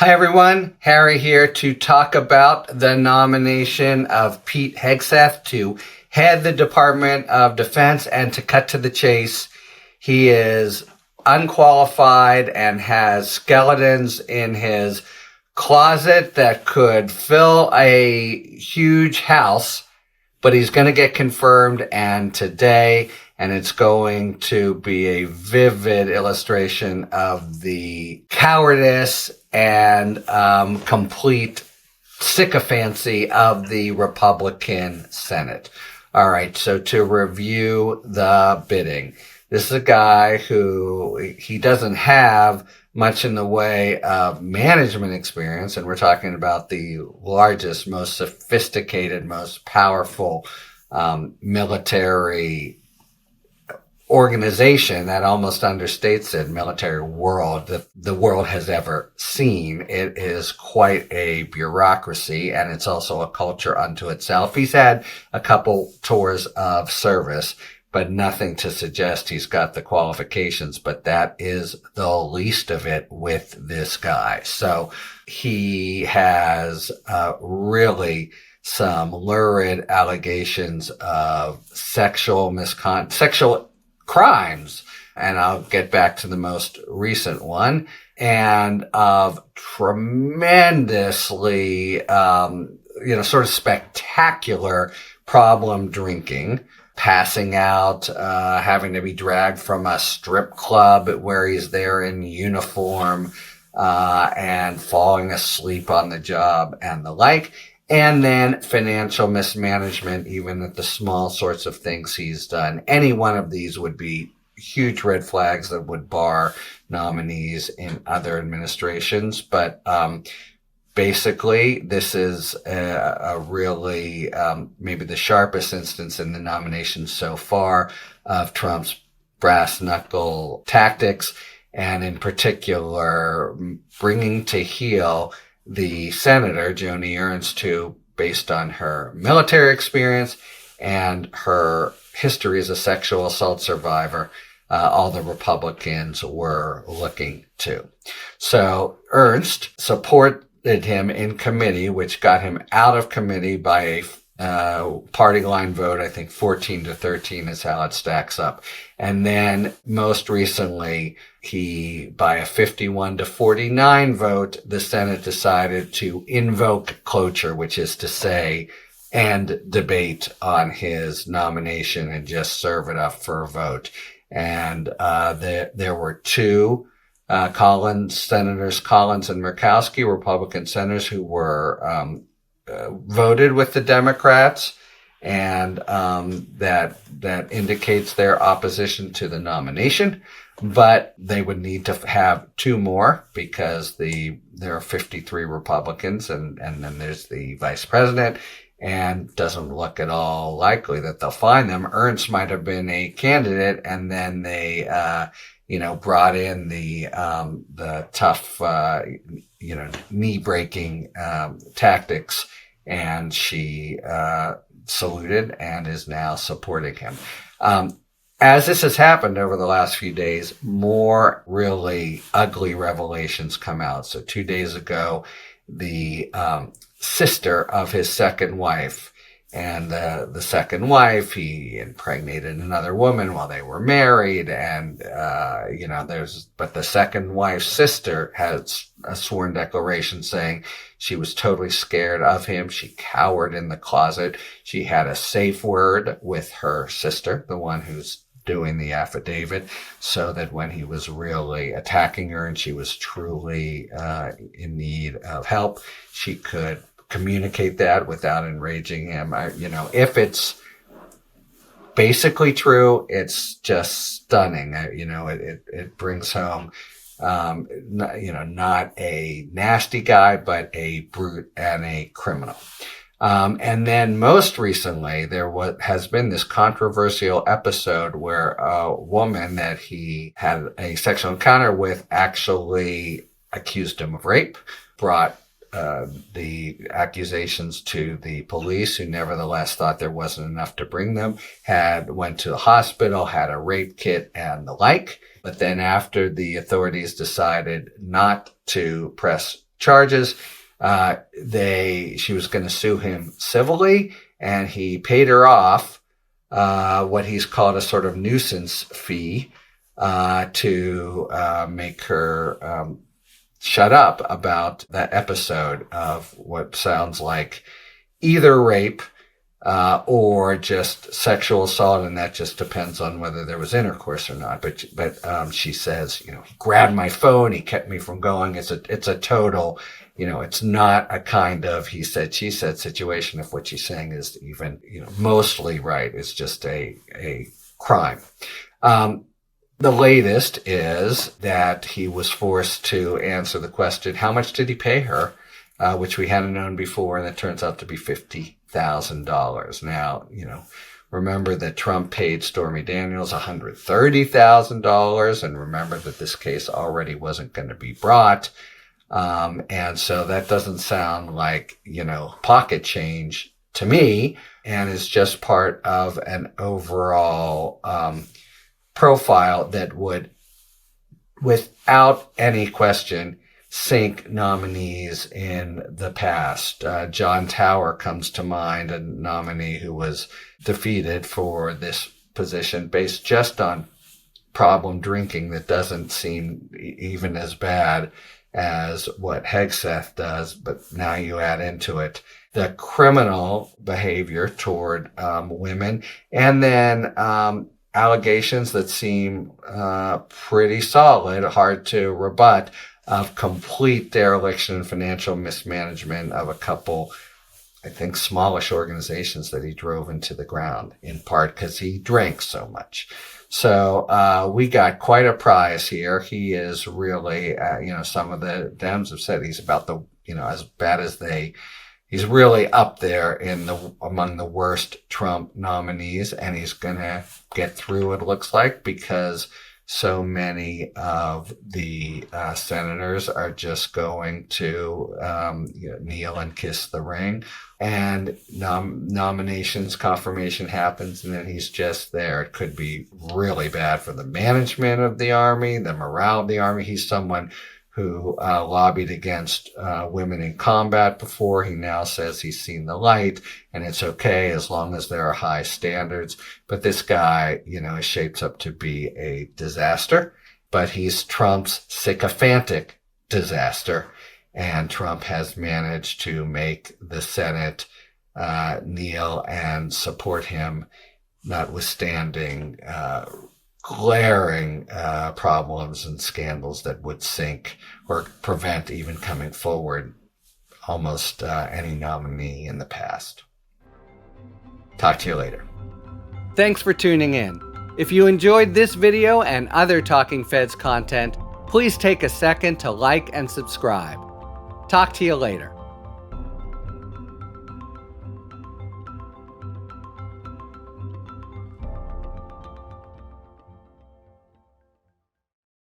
Hi everyone, Harry here to talk about the nomination of Pete Hegseth to head the Department of Defense. And to cut to the chase, he is unqualified and has skeletons in his closet that could fill a huge house, but he's going to get confirmed and it's going to be a vivid illustration of the cowardice and complete sycophancy of the Republican Senate. All right, so to review the bidding, this is a guy who he doesn't have much in the way of management experience, and we're talking about the largest, most sophisticated, most powerful military organization that almost understates it, military world that the world has ever seen. It is quite a bureaucracy, and it's also a culture unto itself. He's had a couple tours of service, but nothing to suggest he's got the qualifications, but that is the least of it with this guy. So he has really some lurid allegations of sexual crimes, and I'll get back to the most recent one, and of tremendously, sort of spectacular problem drinking, passing out, having to be dragged from a strip club where he's there in uniform, and falling asleep on the job and the like. And then financial mismanagement, even at the small sorts of things he's done. Any one of these would be huge red flags that would bar nominees in other administrations. But basically, this is a really maybe the sharpest instance in the nomination so far of Trump's brass knuckle tactics, and in particular, bringing to heel the senator, Joni Ernst, who, based on her military experience and her history as a sexual assault survivor, all the Republicans were looking to. So Ernst supported him in committee, which got him out of committee by a party line vote. I think 14-13 is how it stacks up. And then most recently, by a 51-49 vote, the Senate decided to invoke cloture, which is to say, end debate on his nomination and just serve it up for a vote. And there were two Senators Collins and Murkowski, Republican senators, who were voted with the Democrats, and that indicates their opposition to the nomination. But they would need to have two more because there are 53 Republicans, and then there's the vice president, and doesn't look at all likely that they'll find them. Ernst might have been a candidate, and then they brought in the tough knee breaking tactics, and she saluted and is now supporting him. As this has happened over the last few days, more really ugly revelations come out. So 2 days ago, the sister of his second wife, and the second wife, he impregnated another woman while they were married, and but the second wife's sister has a sworn declaration saying she was totally scared of him. She cowered in the closet. She had a safe word with her sister, the one who's doing the affidavit, so that when he was really attacking her and she was truly in need of help, she could communicate that without enraging him. If it's basically true, it's just stunning. It brings home, not a nasty guy, but a brute and a criminal. And then most recently, has been this controversial episode where a woman that he had a sexual encounter with actually accused him of rape, brought the accusations to the police, who nevertheless thought there wasn't enough to bring them, went to the hospital, had a rape kit and the like. But then after the authorities decided not to press charges. She was going to sue him civilly, and he paid her off what he's called a sort of nuisance fee to make her shut up about that episode of what sounds like either rape or just sexual assault, and that just depends on whether there was intercourse or not. But she says, he grabbed my phone, he kept me from going. It's a total, it's not a kind of he said, she said situation. If what she's saying is even, mostly right, it's just a crime. The latest is that he was forced to answer the question, how much did he pay her? Which we hadn't known before, and it turns out to be $50,000. Now, remember that Trump paid Stormy Daniels $130,000, and remember that this case already wasn't going to be brought. And so that doesn't sound like, pocket change to me, and is just part of an overall profile that would, without any question, sink nominees in the past. John Tower comes to mind, a nominee who was defeated for this position based just on problem drinking that doesn't seem even as bad as what Hegseth does, but now you add into it the criminal behavior toward women, and then allegations that seem pretty solid, hard to rebut, of complete dereliction and financial mismanagement of a couple, I think, smallish organizations that he drove into the ground, in part because he drank so much. So we got quite a prize here. He is really, some of the Dems have said he's about the, as bad as he's really up there among the worst Trump nominees, and he's going to get through, it looks like, because so many of the senators are just going to kneel and kiss the ring, and nominations confirmation happens, and then he's just there. It could be really bad for the management of the Army, the morale of the Army. He's someone who lobbied against women in combat before. He now says he's seen the light, and it's okay as long as there are high standards. But this guy, is shapes up to be a disaster, but he's Trump's sycophantic disaster. And Trump has managed to make the Senate kneel and support him, notwithstanding glaring problems and scandals that would sink or prevent even coming forward almost any nominee in the past. Talk to you later. Thanks for tuning in. If you enjoyed this video and other Talking Feds content, please take a second to like and subscribe. Talk to you later.